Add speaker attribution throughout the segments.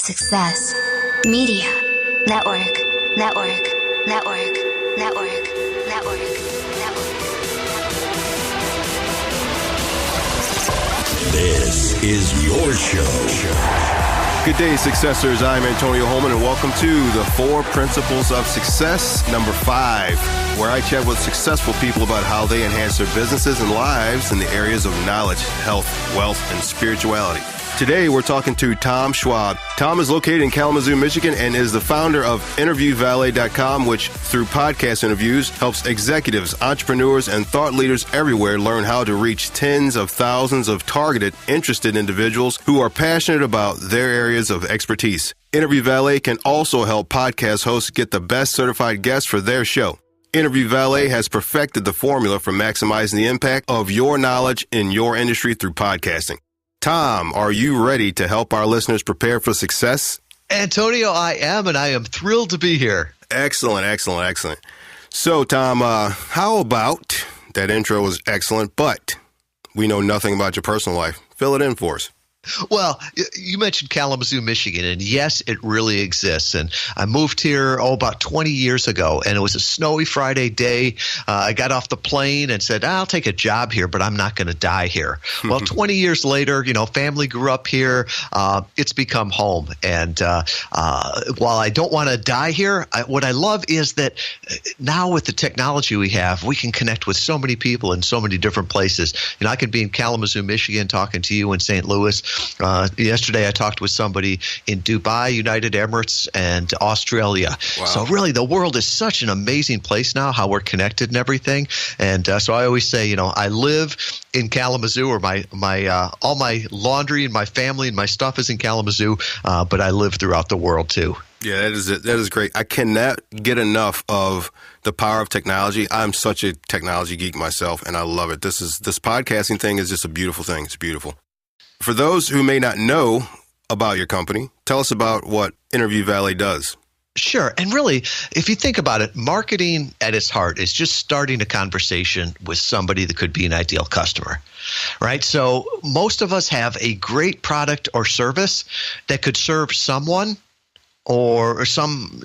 Speaker 1: Success. Media. Network. Network. Network. Network. Network. Network.
Speaker 2: This is your show.
Speaker 3: Good day, Successors. I'm Antonio Holman, and welcome to the 4 Principles of Success, number 5, where I chat with successful people about how they enhance their businesses and lives in the areas of knowledge, health, wealth, and spirituality. Today, we're talking to Tom Schwab. Tom is located in Kalamazoo, Michigan, and is the founder of InterviewValet.com, which, through podcast interviews, helps executives, entrepreneurs, and thought leaders everywhere learn how to reach tens of thousands of targeted, interested individuals who are passionate about their areas of expertise. Interview Valet can also help podcast hosts get the best certified guests for their show. Interview Valet has perfected the formula for maximizing the impact of your knowledge in your industry through podcasting. Tom, are you ready to help our listeners prepare for success?
Speaker 4: Antonio, I am, and I am thrilled to be here.
Speaker 3: Excellent, excellent, excellent. So, Tom, how about, that intro was excellent, but we know nothing about your personal life. Fill it in for us.
Speaker 4: Well, you mentioned Kalamazoo, Michigan, and yes, it really exists. And I moved here, about 20 years ago, and it was a snowy Friday day. I got off the plane and said, I'll take a job here, but I'm not going to die here. Well, 20 years later, family grew up here. It's become home. And while I don't want to die here, what I love is that now with the technology we have, we can connect with so many people in so many different places. I could be in Kalamazoo, Michigan, talking to you in St. Louis. Yesterday, I talked with somebody in Dubai, United Emirates, and Australia. Wow. So really, the world is such an amazing place now, how we're connected and everything. And so I always say, I live in Kalamazoo, or all my laundry and my family and my stuff is in Kalamazoo, but I live throughout the world too.
Speaker 3: Yeah, that is great. I cannot get enough of the power of technology. I'm such a technology geek myself, and I love it. This podcasting thing is just a beautiful thing. It's beautiful. For those who may not know about your company, tell us about what Interview Valet does.
Speaker 4: Sure. And really, if you think about it, marketing at its heart is just starting a conversation with somebody that could be an ideal customer, right? So most of us have a great product or service that could serve someone or some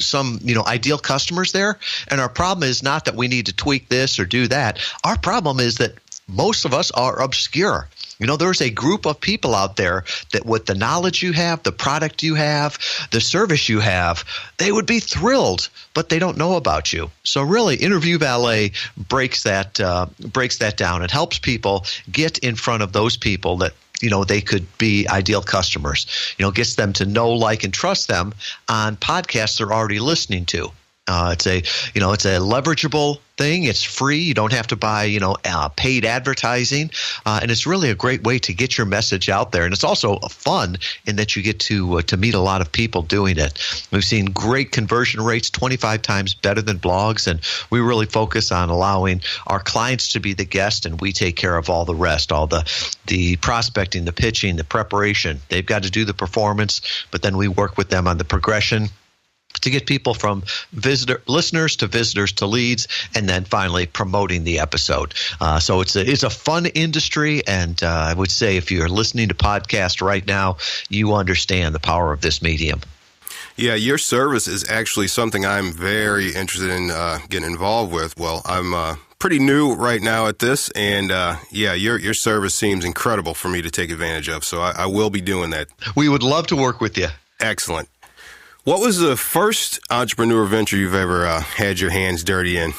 Speaker 4: ideal customers there. And our problem is not that we need to tweak this or do that. Our problem is that most of us are obscure. There's a group of people out there that with the knowledge you have, the product you have, the service you have, they would be thrilled, but they don't know about you. So really, Interview Valet breaks that down. It helps people get in front of those people that they could be ideal customers. Gets them to know, like, and trust them on podcasts they're already listening to. It's a leverageable thing. It's free. You don't have to buy, paid advertising. And it's really a great way to get your message out there. And it's also fun in that you get to meet a lot of people doing it. We've seen great conversion rates, 25 times better than blogs. And we really focus on allowing our clients to be the guest, and we take care of all the rest, all the prospecting, the pitching, the preparation. They've got to do the performance, but then we work with them on the progression to get people from listeners to visitors to leads, and then finally promoting the episode. So it's a fun industry, and I would say if you're listening to podcasts right now, you understand the power of this medium.
Speaker 3: Yeah, your service is actually something I'm very interested in getting involved with. Well, I'm pretty new right now at this, and your service seems incredible for me to take advantage of. So I will be doing that.
Speaker 4: We would love to work with you.
Speaker 3: Excellent. What was the first entrepreneur venture you've ever had your hands dirty in?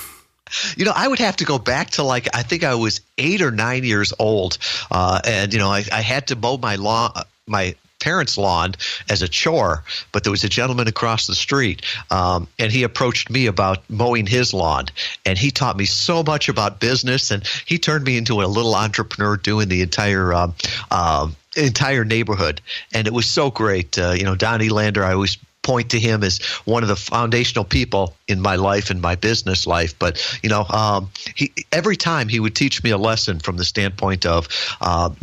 Speaker 4: I would have to go back to I think I was 8 or 9 years old, and I had to mow my parents' lawn as a chore, but there was a gentleman across the street, and he approached me about mowing his lawn, and he taught me so much about business, and he turned me into a little entrepreneur doing the entire neighborhood, and it was so great. Donnie Lander, I always point to him as one of the foundational people in my life and my business life. But, every time he would teach me a lesson from the standpoint of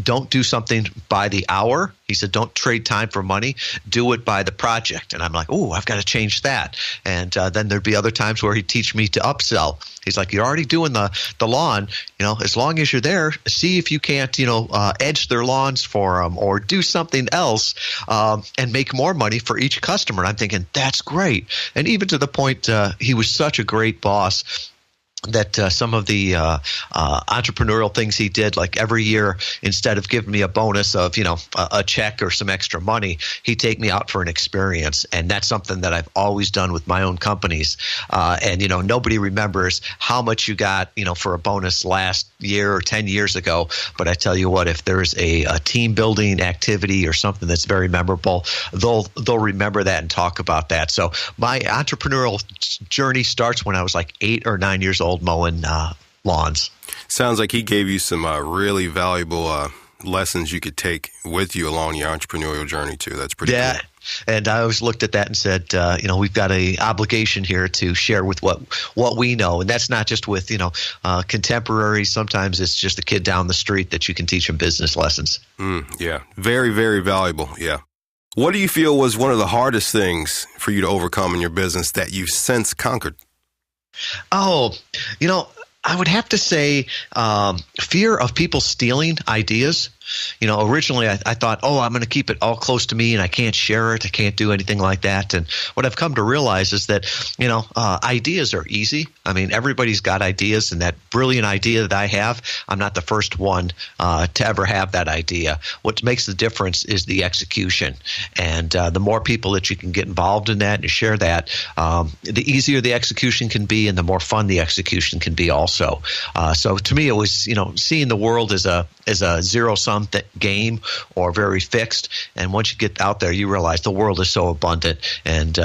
Speaker 4: don't do something by the hour, He said, don't trade time for money. Do it by the project. And I'm like, oh, I've got to change that. And then there'd be other times where he'd teach me to upsell. He's like, you're already doing the lawn. As long as you're there, see if you can't, edge their lawns for them or do something else and make more money for each customer. And I'm thinking, that's great. And even to the point, he was such a great boss that some of the entrepreneurial things he did, like every year, instead of giving me a bonus of, a check or some extra money, he'd take me out for an experience. And that's something that I've always done with my own companies. And nobody remembers how much you got, for a bonus last year or 10 years ago. But I tell you what, if there's a team building activity or something that's very memorable, they'll remember that and talk about that. So my entrepreneurial journey starts when I was like 8 or 9 years old, mowing lawns.
Speaker 3: Sounds like he gave you some really valuable lessons you could take with you along your entrepreneurial journey too. That's pretty cool.
Speaker 4: And I always looked at that and said, we've got an obligation here to share with what we know. And that's not just with, contemporaries. Sometimes it's just a kid down the street that you can teach them business lessons.
Speaker 3: Yeah. Very, very valuable. Yeah. What do you feel was one of the hardest things for you to overcome in your business that you've since conquered?
Speaker 4: Oh, I would have to say fear of people stealing ideas. Originally I thought, I'm going to keep it all close to me and I can't share it. I can't do anything like that. And what I've come to realize is that, ideas are easy. I mean, everybody's got ideas, and that brilliant idea that I have, I'm not the first one to ever have that idea. What makes the difference is the execution. And the more people that you can get involved in that and share that, the easier the execution can be and the more fun the execution can be also. So to me, it was, seeing the world as a zero-sum game or very fixed. And once you get out there, you realize the world is so abundant, and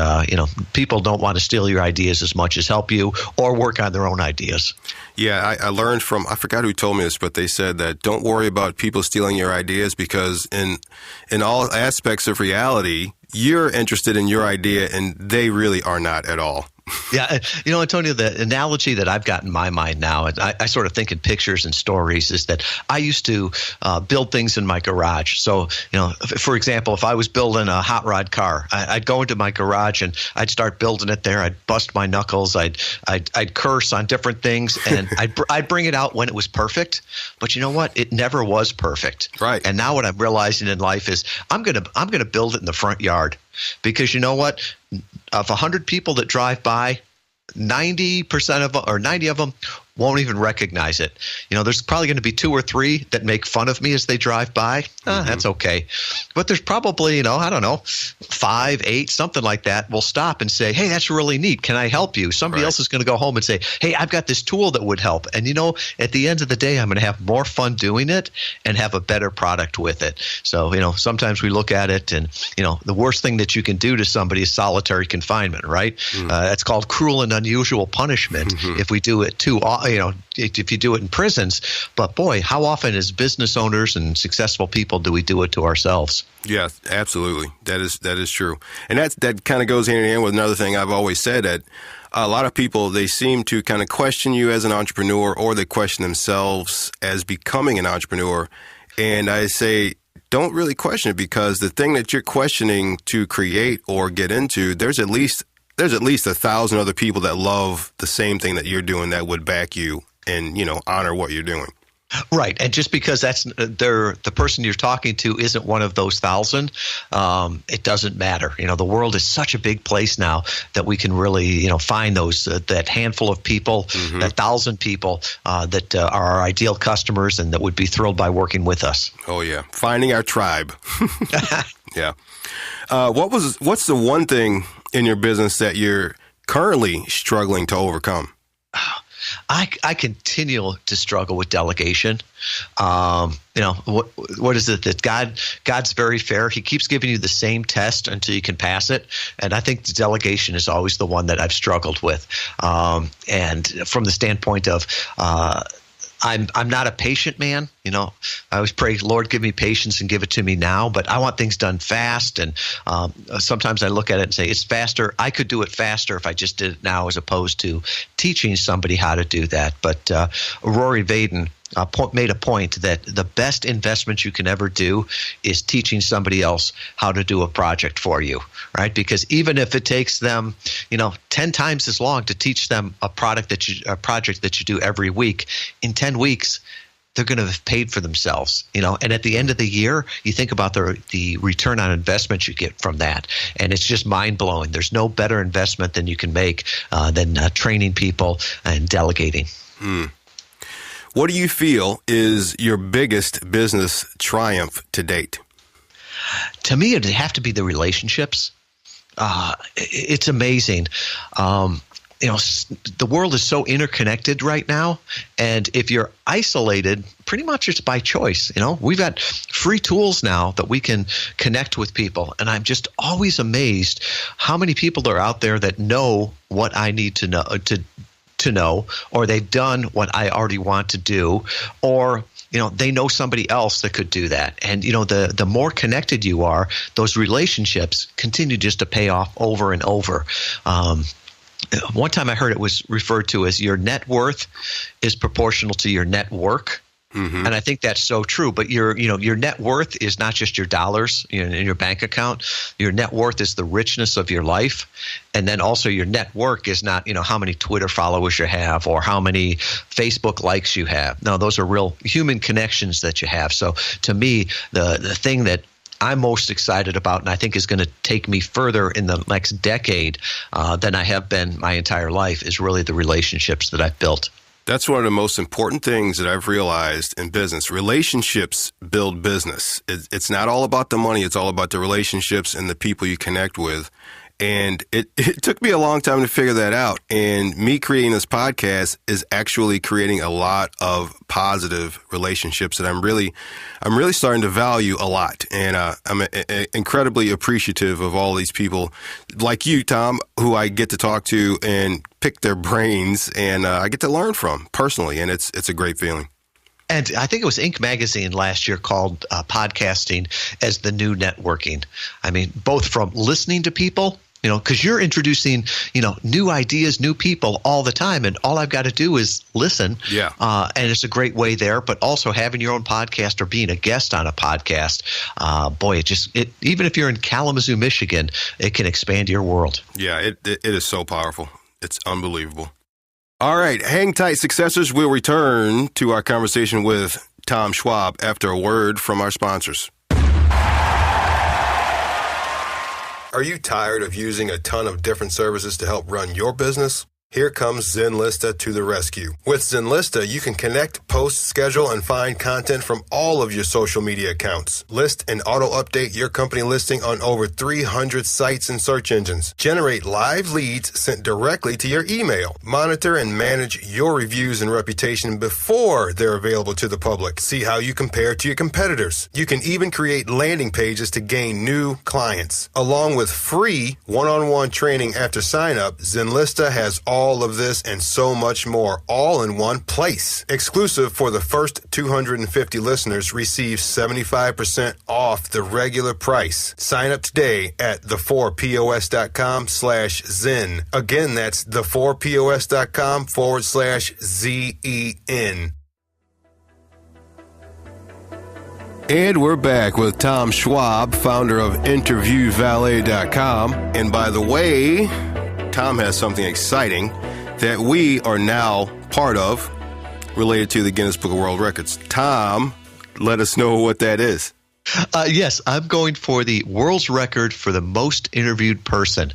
Speaker 4: people don't want to steal your ideas as much as help you or work on their own ideas.
Speaker 3: Yeah, I learned from, I forgot who told me this, but they said that don't worry about people stealing your ideas, because in all aspects of reality, you're interested in your idea and they really are not at all.
Speaker 4: Yeah. Antonio, the analogy that I've got in my mind now, and I sort of think in pictures and stories, is that I used to build things in my garage. So, for example, if I was building a hot rod car, I'd go into my garage and I'd start building it there. I'd bust my knuckles. I'd curse on different things, and I'd bring it out when it was perfect. But you know what? It never was perfect.
Speaker 3: Right.
Speaker 4: And now what I'm realizing in life is I'm gonna build it in the front yard, because you know what? Of 100 people that drive by, 90% of them, or 90 of them, won't even recognize it. There's probably going to be 2 or 3 that make fun of me as they drive by. That's okay. But there's probably, 5, 8, something like that will stop and say, hey, that's really neat. Can I help you? Somebody else is going to go home and say, hey, I've got this tool that would help. And, at the end of the day, I'm going to have more fun doing it and have a better product with it. So, sometimes we look at it and, the worst thing that you can do to somebody is solitary confinement, right? That's called cruel and unusual punishment if we do it too often. If you do it in prisons. But boy, how often as business owners and successful people do we do it to ourselves?
Speaker 3: Yeah, absolutely. That is true. And that kind of goes hand in hand with another thing I've always said, that a lot of people, they seem to kind of question you as an entrepreneur, or they question themselves as becoming an entrepreneur. And I say, don't really question it, because the thing that you're questioning to create or get into, there's at least 1,000 other people that love the same thing that you're doing that would back you and, honor what you're doing.
Speaker 4: Right. And just because that's the person you're talking to isn't one of those 1,000, it doesn't matter. The world is such a big place now that we can really, find those, that handful of people, that 1,000 people that are our ideal customers and that would be thrilled by working with us.
Speaker 3: Oh, yeah. Finding our tribe. Yeah. What's the one thing in your business that you're currently struggling to overcome?
Speaker 4: I continue to struggle with delegation. What is it that God's very fair? He keeps giving you the same test until you can pass it. And I think the delegation is always the one that I've struggled with. And from the standpoint of, I'm not a patient man. I always pray, Lord, give me patience and give it to me now. But I want things done fast. And sometimes I look at it and say, it's faster. I could do it faster if I just did it now, as opposed to teaching somebody how to do that. But Rory Vaden, made a point that the best investment you can ever do is teaching somebody else how to do a project for you, right? Because even if it takes them, 10 times as long to teach them a project that you do every week, in 10 weeks, they're going to have paid for themselves, and at the end of the year, you think about the return on investment you get from that. And it's just mind blowing. There's no better investment than you can make than training people and delegating.
Speaker 3: What do you feel is your biggest business triumph to date?
Speaker 4: To me, it'd have to be the relationships. It's amazing. The world is so interconnected right now. And if you're isolated, pretty much it's by choice. We've got free tools now that we can connect with people. And I'm just always amazed how many people are out there that know what I need to know, or they've done what I already want to do, or they know somebody else that could do that. And the more connected you are, those relationships continue just to pay off over and over. One time I heard it was referred to as your net worth is proportional to your net work. Mm-hmm. And I think that's so true. But your net worth is not just your dollars in your bank account. Your net worth is the richness of your life. And then also your net work is not, how many Twitter followers you have or how many Facebook likes you have. No, those are real human connections that you have. So to me, the thing that I'm most excited about, and I think is going to take me further in the next decade than I have been my entire life, is really the relationships that I've built.
Speaker 3: That's one of the most important things that I've realized in business. Relationships build business. It's not all about the money. It's all about the relationships and the people you connect with. And it took me a long time to figure that out. And me creating this podcast is actually creating a lot of positive relationships that I'm really starting to value a lot. And I'm incredibly appreciative of all these people like you, Tom, who I get to talk to and pick their brains, and I get to learn from personally. And it's a great feeling.
Speaker 4: And I think it was Inc. magazine last year called podcasting as the new networking. I mean, both from listening to people, because you're introducing, new ideas, new people all the time. And all I've got to do is listen.
Speaker 3: Yeah.
Speaker 4: And it's a great way there. But also having your own podcast or being a guest on a podcast, even if you're in Kalamazoo, Michigan, it can expand your world.
Speaker 3: Yeah, it is so powerful. It's unbelievable. All right. Hang tight, successors. We'll return to our conversation with Tom Schwab after a word from our sponsors. Are you tired of using a ton of different services to help run your business? Here comes Zenlista to the rescue. With Zenlista, you can connect, post, schedule, and find content from all of your social media accounts. List and auto-update your company listing on over 300 sites and search engines. Generate live leads sent directly to your email. Monitor and manage your reviews and reputation before they're available to the public. See how you compare to your competitors. You can even create landing pages to gain new clients. Along with free one-on-one training after sign-up, Zenlista has all of this and so much more, all in one place. Exclusive for the first 250 listeners, receive 75% off the regular price. Sign up today at the4pos.com/Zen. Again, that's the4pos.com/ZEN. And we're back with Tom Schwab, founder of InterviewValet.com. And by the way, Tom has something exciting that we are now part of related to the Guinness Book of World Records. Tom, let us know what that is.
Speaker 4: Yes, I'm going for the world's record for the most interviewed person.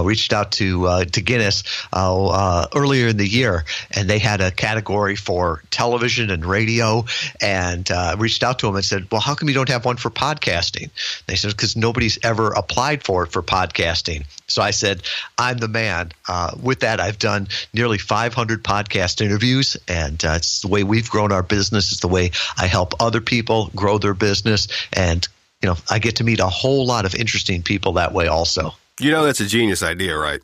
Speaker 4: Reached out to Guinness earlier in the year, and they had a category for television and radio, and reached out to them and said, well, how come you don't have one for podcasting? They said, because nobody's ever applied for it for podcasting. So I said, I'm the man. With that, I've done nearly 500 podcast interviews, and it's the way we've grown our business. It's the way I help other people grow their business. And, I get to meet a whole lot of interesting people that way also.
Speaker 3: That's a genius idea, right?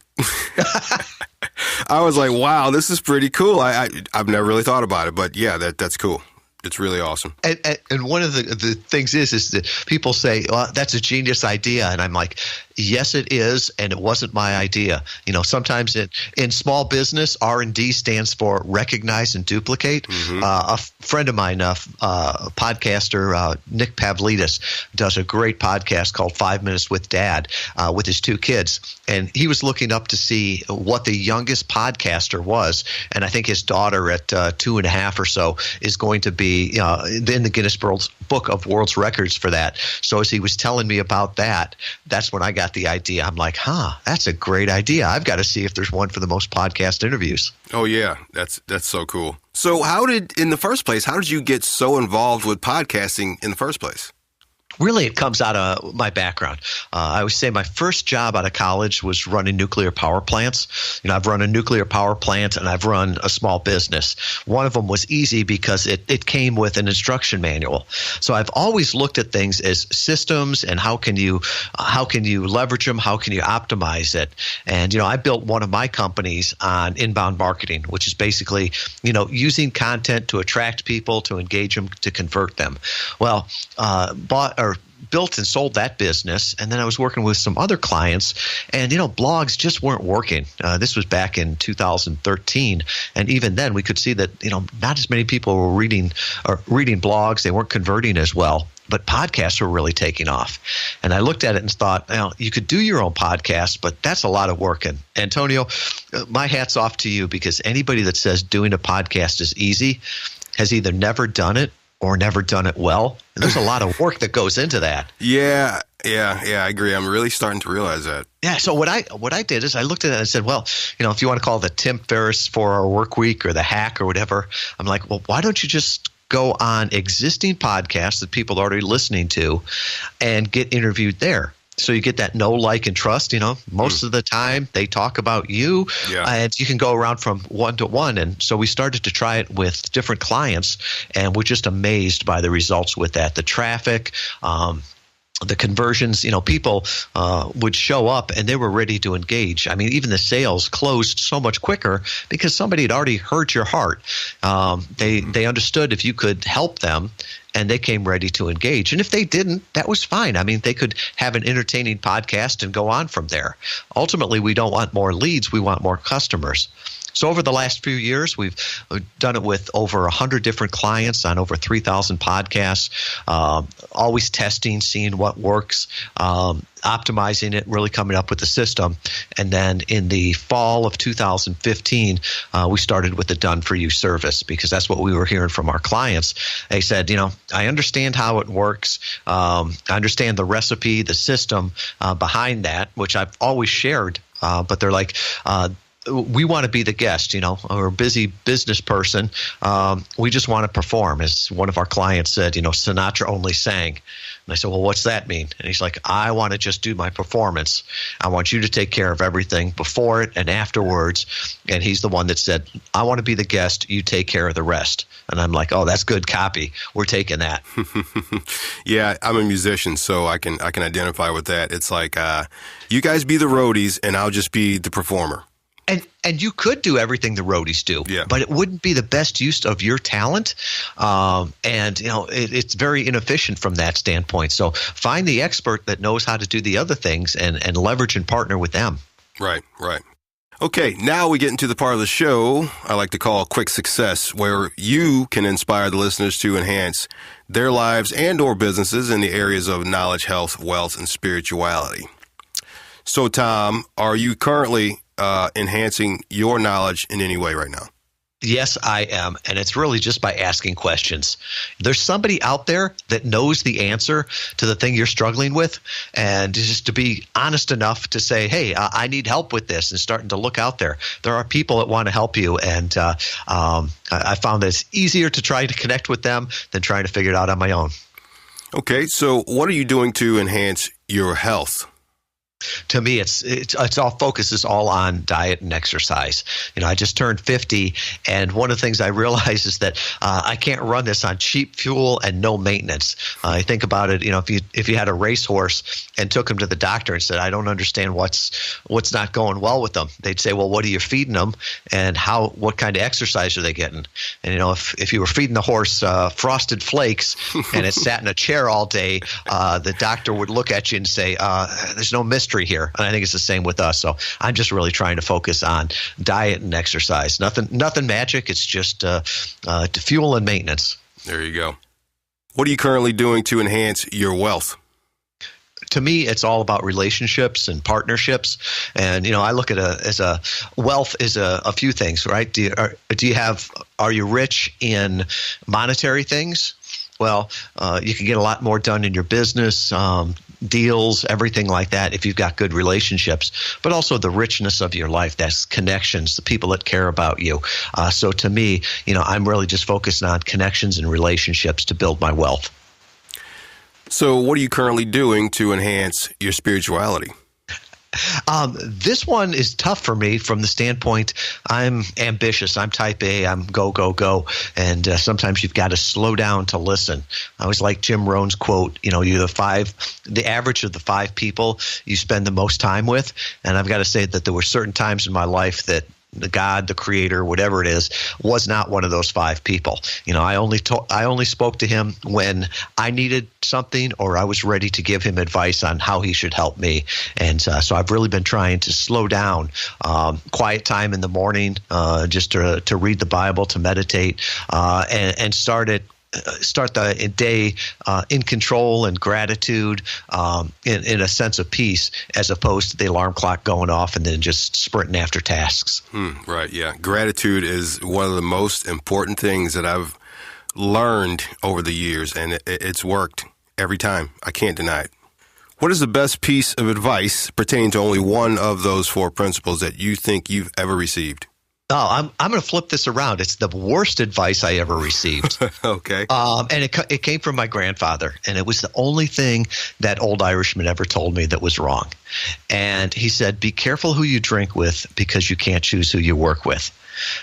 Speaker 3: I was like, wow, this is pretty cool. I've never really thought about it, but yeah, that's cool. It's really awesome.
Speaker 4: And one of the things is that people say, well, that's a genius idea. And I'm like, yes, it is. And it wasn't my idea. Sometimes in small business, R&D stands for recognize and duplicate.
Speaker 3: Mm-hmm.
Speaker 4: A friend of mine, podcaster, Nick Pavlidis, does a great podcast called 5 Minutes with Dad with his two kids. And he was looking up to see what the youngest podcaster was. And I think his daughter at 2.5 or so is going to be in the Guinness Book of World Records for that. So as he was telling me about that, that's when I got the idea. I'm like, that's a great idea. I've got to see if there's one for the most podcast interviews.
Speaker 3: Oh, yeah. That's so cool. So how did you get so involved with podcasting in the first place?
Speaker 4: Really, it comes out of my background. I would say my first job out of college was running nuclear power plants. I've run a nuclear power plant and I've run a small business. One of them was easy because it came with an instruction manual. So I've always looked at things as systems and how can you leverage them? How can you optimize it? And, I built one of my companies on inbound marketing, which is basically, using content to attract people, to engage them, to convert them. Well, built and sold that business, and then I was working with some other clients, and blogs just weren't working. This was back in 2013, and even then we could see that not as many people were reading blogs. They weren't converting as well. But podcasts were really taking off. And I looked at it and thought, you could do your own podcast, but that's a lot of work. And Antonio, my hat's off to you, because anybody that says doing a podcast is easy has either never done it or never done it well. And there's a lot of work that goes into that.
Speaker 3: Yeah, I agree. I'm really starting to realize that.
Speaker 4: Yeah, so what I did is I looked at it and I said, well, if you want to call it the Tim Ferriss 4-Hour Work Week or the hack or whatever, I'm like, well, why don't you just go on existing podcasts that people are already listening to and get interviewed there? So you get that know, like, and trust. Most of the time they talk about you, and you can go around from one to one. And so we started to try it with different clients, and we're just amazed by the results with that. The traffic, the conversions, people would show up and they were ready to engage. I mean, even the sales closed so much quicker because somebody had already heard your heart. They understood if you could help them, and they came ready to engage. And if they didn't, that was fine. I mean, they could have an entertaining podcast and go on from there. Ultimately, we don't want more leads. We want more customers. So over the last few years, we've done it with over 100 different clients on over 3,000 podcasts, always testing, seeing what works, optimizing it, really coming up with the system. And then in the fall of 2015, we started with the Done For You service, because that's what we were hearing from our clients. They said, I understand how it works. I understand the recipe, the system behind that, which I've always shared. But they're like, we want to be the guest, or a busy business person. We just want to perform. As one of our clients said, Sinatra only sang. And I said, well, what's that mean? And he's like, I want to just do my performance. I want you to take care of everything before it and afterwards. And he's the one that said, I want to be the guest. You take care of the rest. And I'm like, oh, that's good copy. We're taking that.
Speaker 3: Yeah, I'm a musician, so I can identify with that. It's like, you guys be the roadies and I'll just be the performer.
Speaker 4: And you could do everything the roadies do,
Speaker 3: yeah,
Speaker 4: but it wouldn't be the best use of your talent. It's very inefficient from that standpoint. So find the expert that knows how to do the other things and leverage and partner with them.
Speaker 3: Right. Okay, now we get into the part of the show I like to call Quick Success, where you can inspire the listeners to enhance their lives and or businesses in the areas of knowledge, health, wealth, and spirituality. So, Tom, are you currently enhancing your knowledge in any way right now?
Speaker 4: Yes, I am. And it's really just by asking questions. There's somebody out there that knows the answer to the thing you're struggling with. And just to be honest enough to say, hey, I need help with this, and starting to look out there. There are people that want to help you. And I found that it's easier to try to connect with them than trying to figure it out on my own.
Speaker 3: Okay. So what are you doing to enhance your health?
Speaker 4: To me, it's all focuses all on diet and exercise. I just turned 50, and one of the things I realize is that I can't run this on cheap fuel and no maintenance. I think about it. If you had a racehorse and took him to the doctor and said, "I don't understand what's not going well with them," they'd say, "Well, what are you feeding them, and what kind of exercise are they getting?" And if you were feeding the horse Frosted Flakes and it sat in a chair all day, the doctor would look at you and say, "There's no mystery here." And I think it's the same with us. So I'm just really trying to focus on diet and exercise. Nothing magic. It's just fuel and maintenance.
Speaker 3: There you go. What are you currently doing to enhance your wealth?
Speaker 4: To me, it's all about relationships and partnerships. And, I look at wealth is a few things, right? Are you rich in monetary things? Well, you can get a lot more done in your business, deals, everything like that if you've got good relationships, but also the richness of your life. That's connections, the people that care about you. So to me, I'm really just focused on connections and relationships to build my wealth.
Speaker 3: So what are you currently doing to enhance your spirituality?
Speaker 4: This one is tough for me from the standpoint I'm ambitious. I'm type A. I'm go, go, go. And sometimes you've got to slow down to listen. I always like Jim Rohn's quote, you're the average of the 5 people you spend the most time with. And I've got to say that there were certain times in my life that the God, the creator, whatever it is, was not one of those 5 people. I only spoke to him when I needed something or I was ready to give him advice on how he should help me. And so I've really been trying to slow down, quiet time in the morning, just to read the Bible, to meditate, and start the day in control and gratitude, in a sense of peace, as opposed to the alarm clock going off and then just sprinting after tasks.
Speaker 3: Right, yeah. Gratitude is one of the most important things that I've learned over the years, and it's worked every time. I can't deny it. What is the best piece of advice pertaining to only one of those 4 principles that you think you've ever received?
Speaker 4: Oh, I'm going to flip this around. It's the worst advice I ever received.
Speaker 3: Okay.
Speaker 4: And it came from my grandfather, and it was the only thing that old Irishman ever told me that was wrong. And he said, "Be careful who you drink with, because you can't choose who you work with."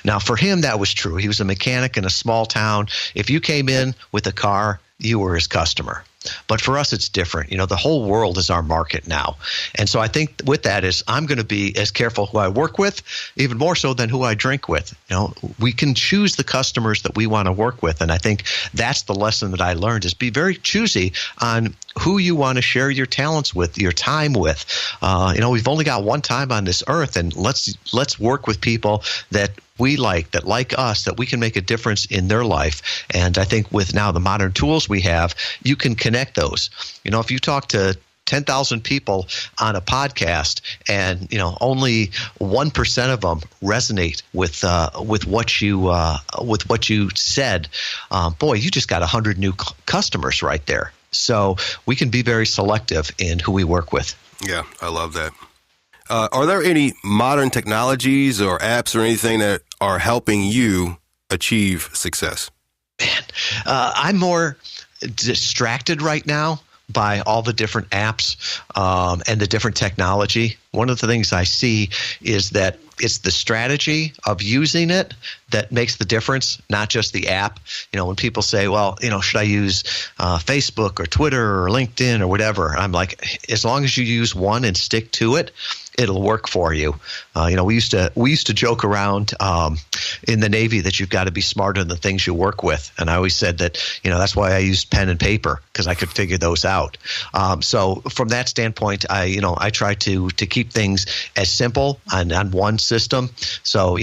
Speaker 4: Now, for him, that was true. He was a mechanic in a small town. If you came in with a car, you were his customer. But for us, it's different. The whole world is our market now. And so I think with that is I'm going to be as careful who I work with, even more so than who I drink with. We can choose the customers that we want to work with. And I think that's the lesson that I learned, is be very choosy on who you want to share your talents with, your time with. We've only got one time on this earth, and let's work with people that we that like us, that we can make a difference in their life. And I think with now the modern tools we have, you can connect those. If you talk to 10,000 people on a podcast, and only 1% of them resonate with what you said, boy, you just got 100 new customers right there. So we can be very selective in who we work with.
Speaker 3: Yeah, I love that. Are there any modern technologies or apps or anything that are helping you achieve success?
Speaker 4: Man, I'm more distracted right now by all the different apps and the different technology. One of the things I see is that it's the strategy of using it that makes the difference, not just the app. When people say, well, should I use Facebook or Twitter or LinkedIn or whatever? I'm like, as long as you use one and stick to it, it'll work for you. We used to joke around in the Navy that you've got to be smarter than the things you work with. And I always said that, that's why I used pen and paper, because I could figure those out. So from that standpoint, I try to keep things as simple on one system. So,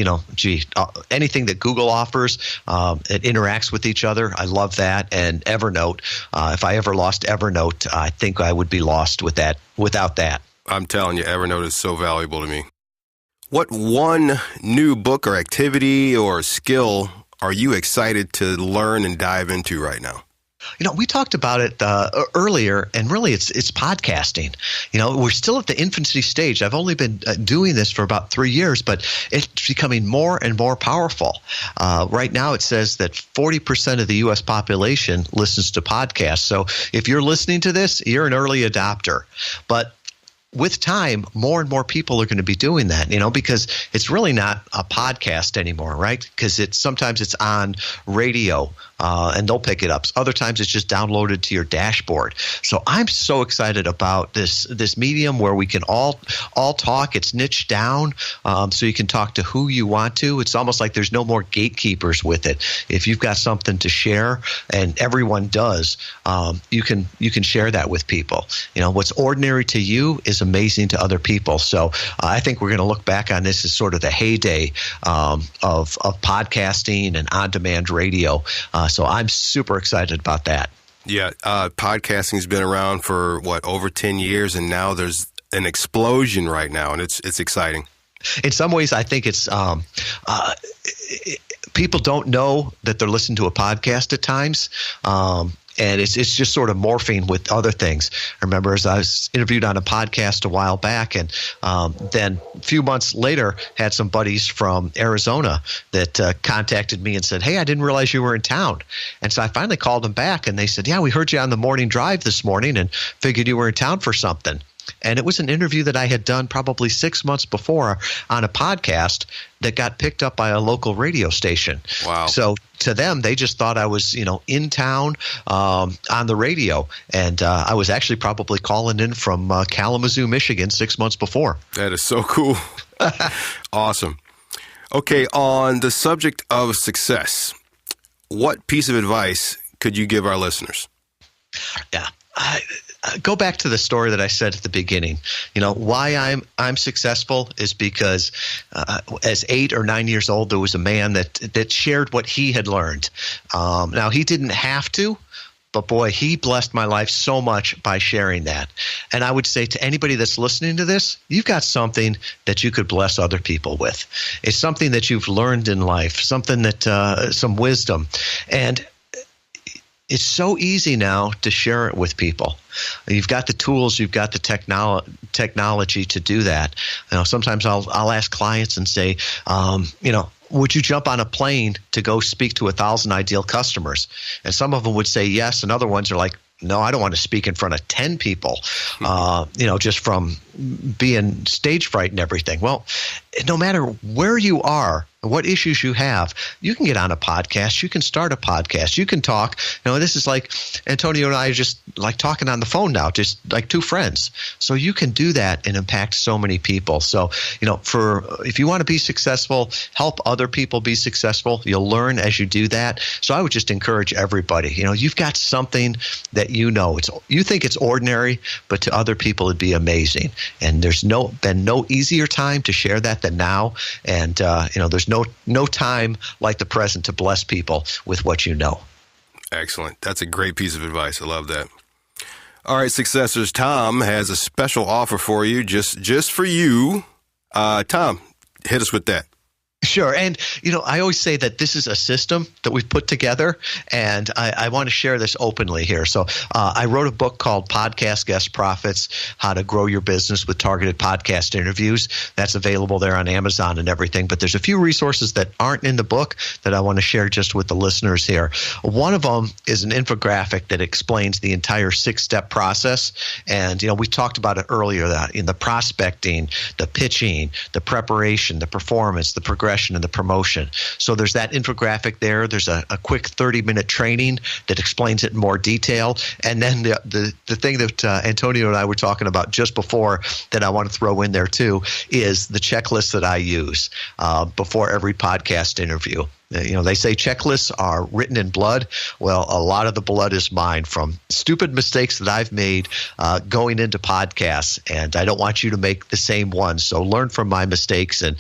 Speaker 4: anything that Google offers, it interacts with each other. I love that. And Evernote, if I ever lost Evernote, I think I would be lost without that.
Speaker 3: I'm telling you, Evernote is so valuable to me. What one new book or activity or skill are you excited to learn and dive into right now?
Speaker 4: We talked about it earlier, and really it's podcasting. We're still at the infancy stage. I've only been doing this for about 3 years, but it's becoming more and more powerful. Right now it says that 40% of the U.S. population listens to podcasts. So if you're listening to this, you're an early adopter. But with time, more and more people are going to be doing that, because it's really not a podcast anymore, right? Because sometimes it's on radio and they'll pick it up. Other times it's just downloaded to your dashboard. So I'm so excited about this medium where we can all talk. It's niched down, so you can talk to who you want to. It's almost like there's no more gatekeepers with it. If you've got something to share, and everyone does, you can share that with people. What's ordinary to you is amazing to other people. So I think we're going to look back on this as sort of the heyday of podcasting and on-demand radio. So I'm super excited about that.
Speaker 3: Yeah, podcasting's been around for over 10 years, and now there's an explosion right now, and it's exciting.
Speaker 4: In some ways, I think it's people don't know that they're listening to a podcast at times. And it's just sort of morphing with other things. I remember as I was interviewed on a podcast a while back, and then a few months later had some buddies from Arizona that contacted me and said, "Hey, I didn't realize you were in town." And so I finally called them back, and they said, "Yeah, we heard you on the morning drive this morning and figured you were in town for something." And it was an interview that I had done probably 6 months before on a podcast that got picked up by a local radio station.
Speaker 3: Wow.
Speaker 4: So to them, they just thought I was, in town on the radio. And I was actually probably calling in from Kalamazoo, Michigan 6 months before.
Speaker 3: That is so cool. Awesome. Okay, on the subject of success, what piece of advice could you give our listeners?
Speaker 4: Yeah. Go back to the story that I said at the beginning. Why I'm successful is because as 8 or 9 years old, there was a man that shared what he had learned. Now, he didn't have to, but boy, he blessed my life so much by sharing that. And I would say to anybody that's listening to this, you've got something that you could bless other people with. It's something that you've learned in life, something that some wisdom. And it's so easy now to share it with people. You've got the tools, you've got the technology to do that. Sometimes I'll ask clients and say, would you jump on a plane to go speak to 1,000 ideal customers? And some of them would say yes, and other ones are like, no, I don't want to speak in front of 10 people, just from being stage fright and everything. Well, no matter where you are, what issues you have, you can get on a podcast. You can start a podcast. You can talk. This is like Antonio and I are just like talking on the phone now, just like two friends. So you can do that and impact so many people. So, if you want to be successful, help other people be successful. You'll learn as you do that. So I would just encourage everybody, you've got something that you think it's ordinary, but to other people it'd be amazing. And there's been no easier time to share that than now. And, there's no time like the present to bless people with what you know.
Speaker 3: Excellent. That's a great piece of advice. I love that. All right, successors, Tom has a special offer for you, just for you. Tom, hit us with that.
Speaker 4: Sure. And, I always say that this is a system that we've put together, and I want to share this openly here. So I wrote a book called Podcast Guest Profits, How to Grow Your Business with Targeted Podcast Interviews. That's available there on Amazon and everything. But there's a few resources that aren't in the book that I want to share just with the listeners here. One of them is an infographic that explains the entire 6-step process. And, we talked about it earlier, that in the prospecting, the pitching, the preparation, the performance, the progression, and the promotion. So there's that infographic there. There's a quick 30-minute training that explains it in more detail. And then the thing that Antonio and I were talking about just before that I want to throw in there too is the checklist that I use before every podcast interview. They say checklists are written in blood. Well, a lot of the blood is mine from stupid mistakes that I've made going into podcasts, and I don't want you to make the same one. So learn from my mistakes, and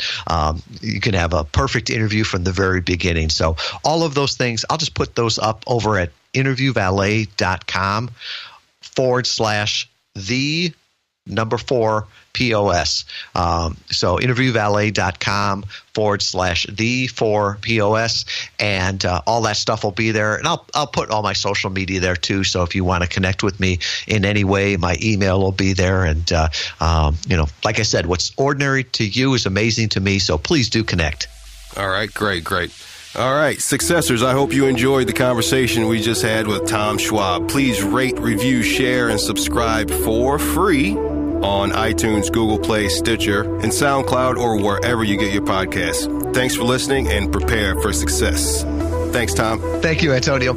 Speaker 4: you can have a perfect interview from the very beginning. So all of those things, I'll just put those up over at interviewvalet.com/the4 POS. So interviewvalet.com/the4 POS, and all that stuff will be there. And I'll put all my social media there too. So if you want to connect with me in any way, my email will be there. And like I said, what's ordinary to you is amazing to me. So please do connect.
Speaker 3: All right, great. All right, successors, I hope you enjoyed the conversation we just had with Tom Schwab. Please rate, review, share, and subscribe for free on iTunes, Google Play, Stitcher, and SoundCloud, or wherever you get your podcasts. Thanks for listening and prepare for success. Thanks, Tom.
Speaker 4: Thank you, Antonio.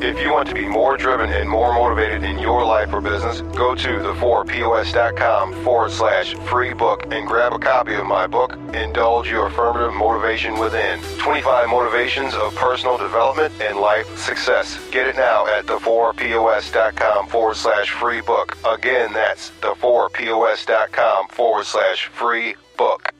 Speaker 3: If you want to be more driven and more motivated in your life or business, go to the4pos.com/free book and grab a copy of my book, Indulge Your Affirmative Motivation Within. 25 Motivations of Personal Development and Life Success. Get it now at the4pos.com/free book. Again, that's the4pos.com/free book.